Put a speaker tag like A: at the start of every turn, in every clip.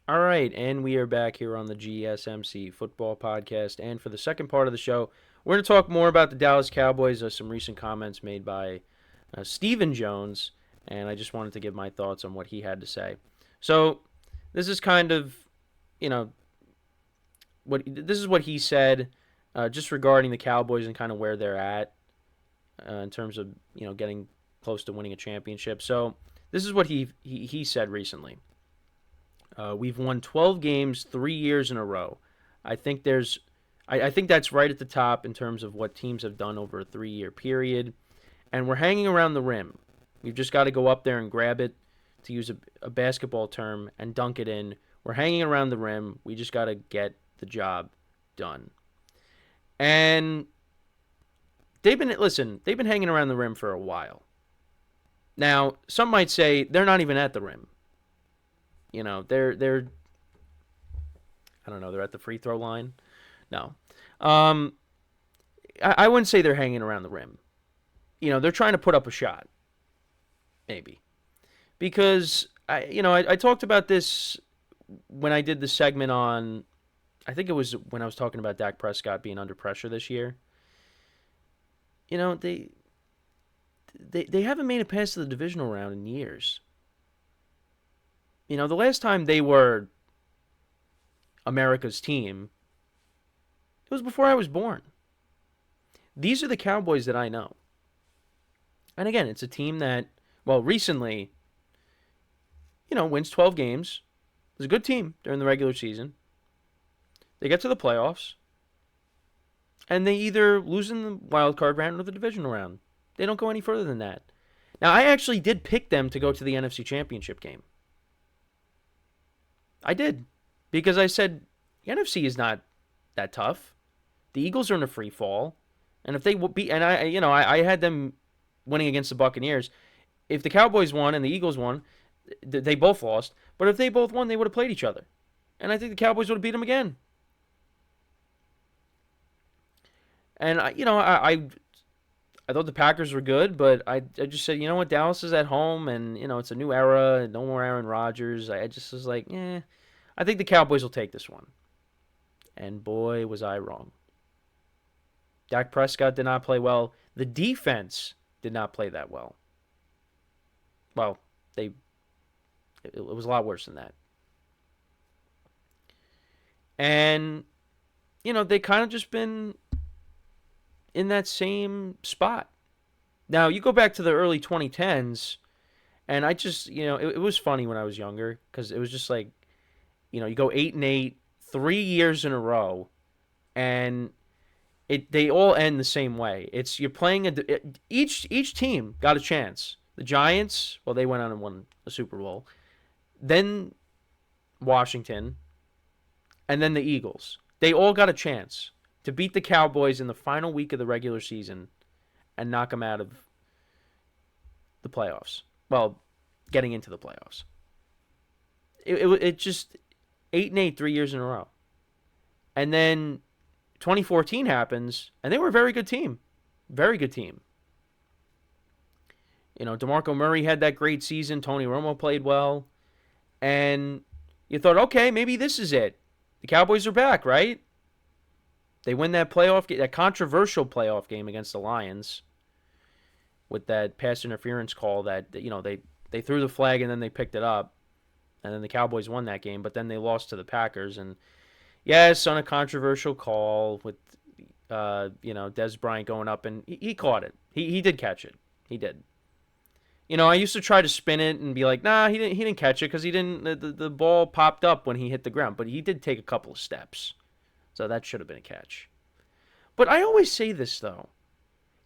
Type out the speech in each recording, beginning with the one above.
A: All right, and we are back here on the GSMC Football Podcast. And for the second part of the show, we're going to talk more about the Dallas Cowboys. Some recent comments made by Stephen Jones, and I just wanted to give my thoughts on what he had to say. So, this is kind of, you know, this is what he said, just regarding the Cowboys and kind of where they're at in terms of getting close to winning a championship. So, this is what he said recently. We've won 12 games 3 years in a row. I think there's, I think that's right at the top in terms of what teams have done over a 3 year period. And we're hanging around the rim. We've just got to go up there and grab it, to use a basketball term, and dunk it in. We're hanging around the rim. We just got to get the job done. And they've been hanging around the rim for a while. Now, some might say they're not even at the rim. They're I don't know, they're at the free throw line. No. I wouldn't say they're hanging around the rim. They're trying to put up a shot. Maybe. Because I talked about this when I did the segment on, I think it was when I was talking about Dak Prescott being under pressure this year. They haven't made it past the divisional round in years. The last time they were America's team, it was before I was born. These are the Cowboys that I know. And again, it's a team that, well, recently, wins 12 games. It was a good team during the regular season. They get to the playoffs, and they either lose in the wild card round or the divisional round. They don't go any further than that. Now, I actually did pick them to go to the NFC Championship game. I did, because I said the NFC is not that tough. The Eagles are in a free fall, and if they beat, and I had them winning against the Buccaneers. If the Cowboys won and the Eagles won, they both lost. But if they both won, they would have played each other, and I think the Cowboys would have beat them again. And I thought the Packers were good, but I just said, Dallas is at home, and it's a new era, no more Aaron Rodgers. I just was like, I think the Cowboys will take this one. And boy, was I wrong. Dak Prescott did not play well. The defense did not play that well. Well, it was a lot worse than that. And they kind of just been in that same spot. Now, you go back to the early 2010s, and I just, it was funny when I was younger, because it was just like, you go 8-8, 3 years in a row, and they all end the same way. It's you're playing each team got a chance. The Giants, well, they went on and won a Super Bowl. Then Washington, and then the Eagles. They all got a chance to beat the Cowboys in the final week of the regular season and knock them out of the playoffs. Well, getting into the playoffs. It just 8-8 3 years in a row. And then 2014 happens, and they were a very good team. Very good team. DeMarco Murray had that great season. Tony Romo played well. And you thought, okay, maybe this is it. The Cowboys are back, right? They win that that controversial playoff game against the Lions with that pass interference call that, they threw the flag and then they picked it up. And then the Cowboys won that game, but then they lost to the Packers. And yes, on a controversial call with, Dez Bryant going up, and he caught it. He did catch it. He did. I used to try to spin it and be like, nah, he didn't catch it because he didn't. The ball popped up when he hit the ground, but he did take a couple of steps, so that should have been a catch. But I always say this though,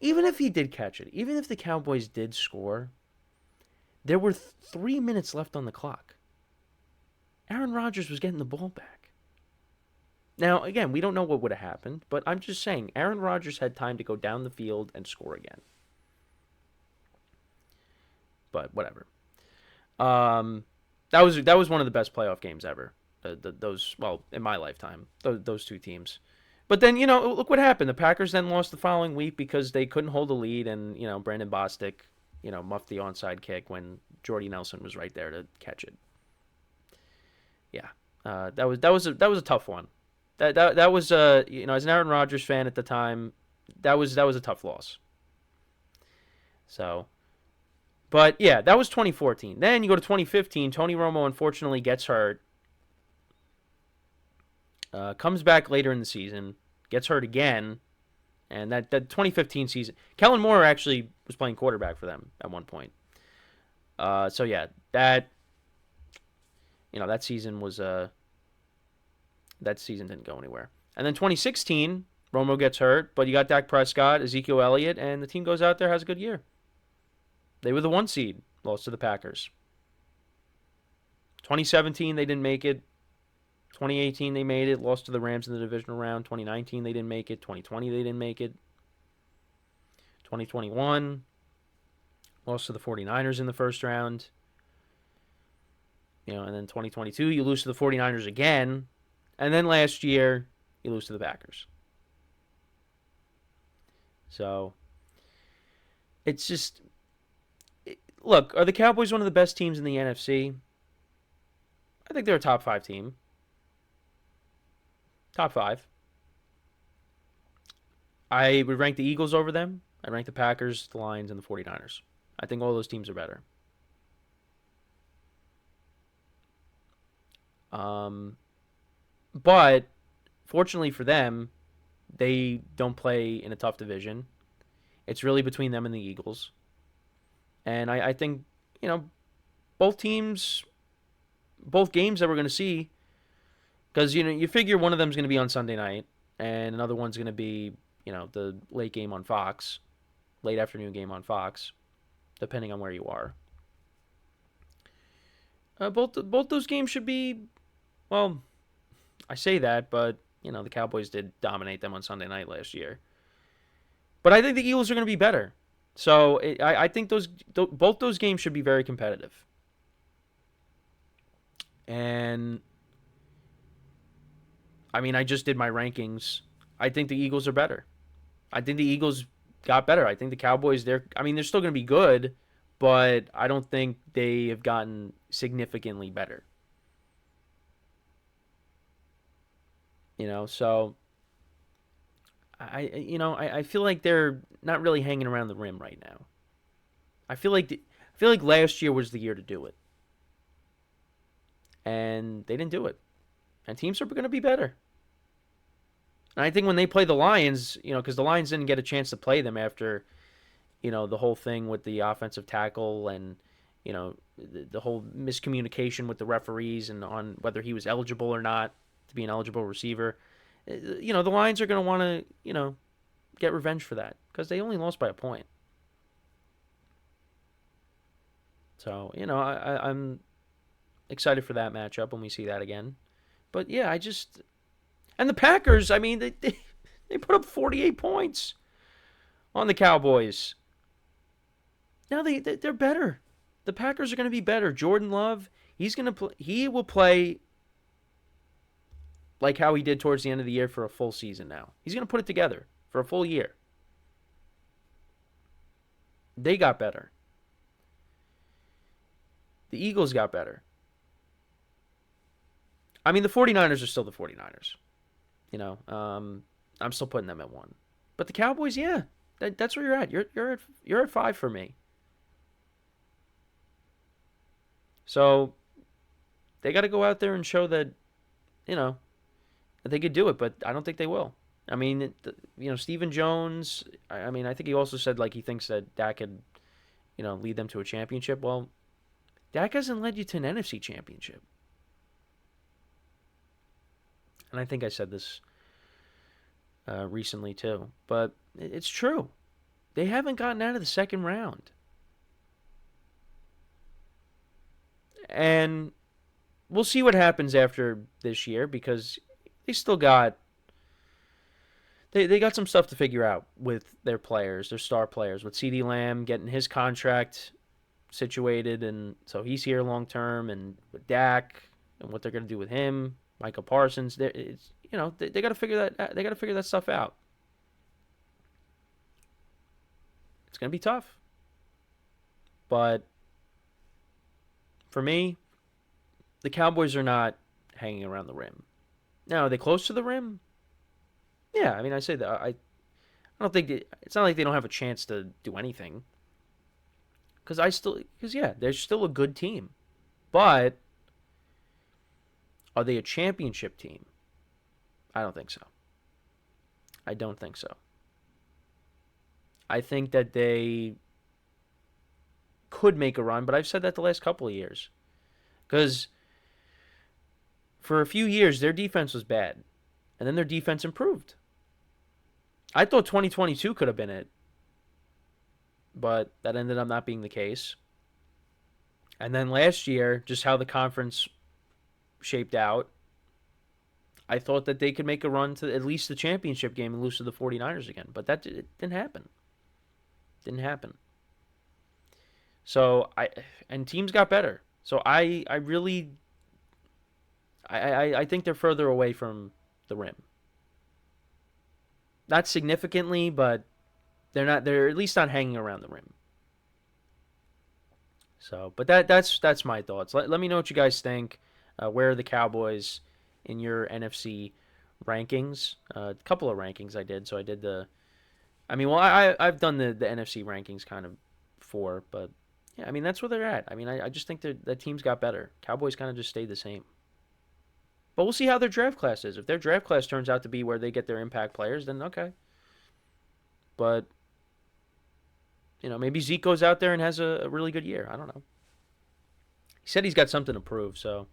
A: even if he did catch it, even if the Cowboys did score, there were 3 minutes left on the clock. Aaron Rodgers was getting the ball back. Now, again, we don't know what would have happened, but I'm just saying, Aaron Rodgers had time to go down the field and score again. But whatever. That was one of the best playoff games ever. Those, well, in my lifetime, those two teams. But then, look what happened. The Packers then lost the following week because they couldn't hold the lead, and Brandon Bostic, muffed the onside kick when Jordy Nelson was right there to catch it. Yeah. That was a tough one. That was as an Aaron Rodgers fan at the time, that was a tough loss. So, but yeah, that was 2014. Then you go to 2015. Tony Romo unfortunately gets hurt. Comes back later in the season, gets hurt again, and that 2015 season, Kellen Moore actually was playing quarterback for them at one point. So yeah, that season was that season didn't go anywhere. And then 2016, Romo gets hurt, but you got Dak Prescott, Ezekiel Elliott, and the team goes out there, has a good year. They were the 1 seed, lost to the Packers. 2017, they didn't make it. 2018, they made it, lost to the Rams in the divisional round. 2019, they didn't make it. 2020, they didn't make it. 2021, lost to the 49ers in the first round. And then 2022, you lose to the 49ers again. And then last year, you lose to the Packers. So, it's just... Look, are the Cowboys one of the best teams in the NFC? I think they're a top 5 team. Top 5. I would rank the Eagles over them. I'd rank the Packers, the Lions, and the 49ers. I think all those teams are better. But fortunately for them, they don't play in a tough division. It's really between them and the Eagles. And I think, both teams, both games that we're going to see, because, you figure one of them is going to be on Sunday night, and another one's going to be, the late game on Fox, late afternoon game on Fox, depending on where you are. Both those games should be, well, I say that, but, the Cowboys did dominate them on Sunday night last year. But I think the Eagles are going to be better. So I think both those games should be very competitive. And, I just did my rankings. I think the Eagles are better. I think the Eagles got better. I think the Cowboys, they're still going to be good, but I don't think they have gotten significantly better. So I feel like they're not really hanging around the rim right now. I feel like last year was the year to do it, and they didn't do it. And teams are going to be better. And I think when they play the Lions, because the Lions didn't get a chance to play them after, the whole thing with the offensive tackle and, the whole miscommunication with the referees and on whether he was eligible or not to be an eligible receiver. The Lions are going to want to, get revenge for that because they only lost by a point. So, I'm excited for that matchup when we see that again. But, yeah, and the Packers, they put up 48 points on the Cowboys. Now they're better. The Packers are going to be better. Jordan Love, he will play like how he did towards the end of the year for a full season now. He's going to put it together for a full year. They got better. The Eagles got better. The 49ers are still the 49ers. I'm still putting them at 1. But the Cowboys, yeah, that's where you're at. You're at 5 for me. So they got to go out there and show that, that they could do it, but I don't think they will. Stephen Jones, I think he also said, he thinks that Dak could, lead them to a championship. Well, Dak hasn't led you to an NFC championship. And I think I said this recently too, but it's true. They haven't gotten out of the second round. And we'll see what happens after this year because they still got they got some stuff to figure out with their players, their star players, with CeeDee Lamb getting his contract situated, and so he's here long term, and with Dak and what they're going to do with him, Michael Parsons. They got to figure that they got to figure that stuff out. It's going to be tough, but for me, the Cowboys are not hanging around the rim. Now, are they close to the rim? Yeah, I mean, I say that. I don't think it's not like they don't have a chance to do anything. Because yeah, they're still a good team. But are they a championship team? I don't think so. I don't think so. I think that they could make a run, but I've said that the last couple of years. Because for a few years, their defense was bad. And then their defense improved. I thought 2022 could have been it. But that ended up not being the case. And then last year, just how the conference shaped out, I thought that they could make a run to at least the championship game and lose to the 49ers again. But that didn't happen. Didn't happen. So and teams got better. So I really I think they're further away from the rim. Not significantly, but they're at least not hanging around the rim. So, but that's my thoughts. Let me know what you guys think. Where are the Cowboys in your NFC rankings? A couple of rankings I did. So I did I mean, well, I've done the NFC rankings kind of before, but yeah, I mean that's where they're at. I mean, I just think that teams got better. Cowboys kind of just stayed the same. But we'll see how their draft class is. If their draft class turns out to be where they get their impact players, then okay. But maybe Zeke goes out there and has a really good year. I don't know. He said he's got something to prove, so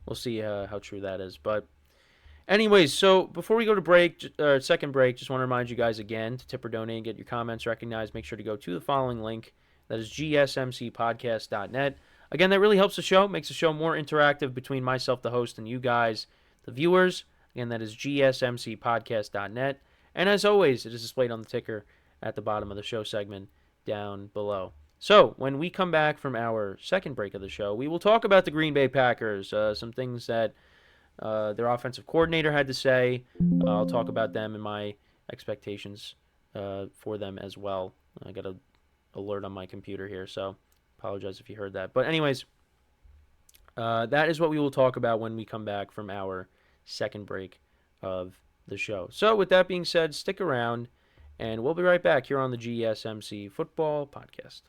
A: we'll see how true that is. But anyways, so before we go to break, second break, just want to remind you guys again to tip or donate and get your comments recognized. Make sure to go to the following link. That is GSMCPodcast.net. Again, that really helps the show, makes the show more interactive between myself, the host, and you guys, the viewers. Again, that is GSMCPodcast.net. And as always, it is displayed on the ticker at the bottom of the show segment down below. So, when we come back from our second break of the show, we will talk about the Green Bay Packers, some things that their offensive coordinator had to say. I'll talk about them and my expectations for them as well. I got an alert on my computer here, so apologize if you heard that. But anyways, that is what we will talk about when we come back from our second break of the show. So with that being said, stick around, and we'll be right back here on the GSMC Football Podcast.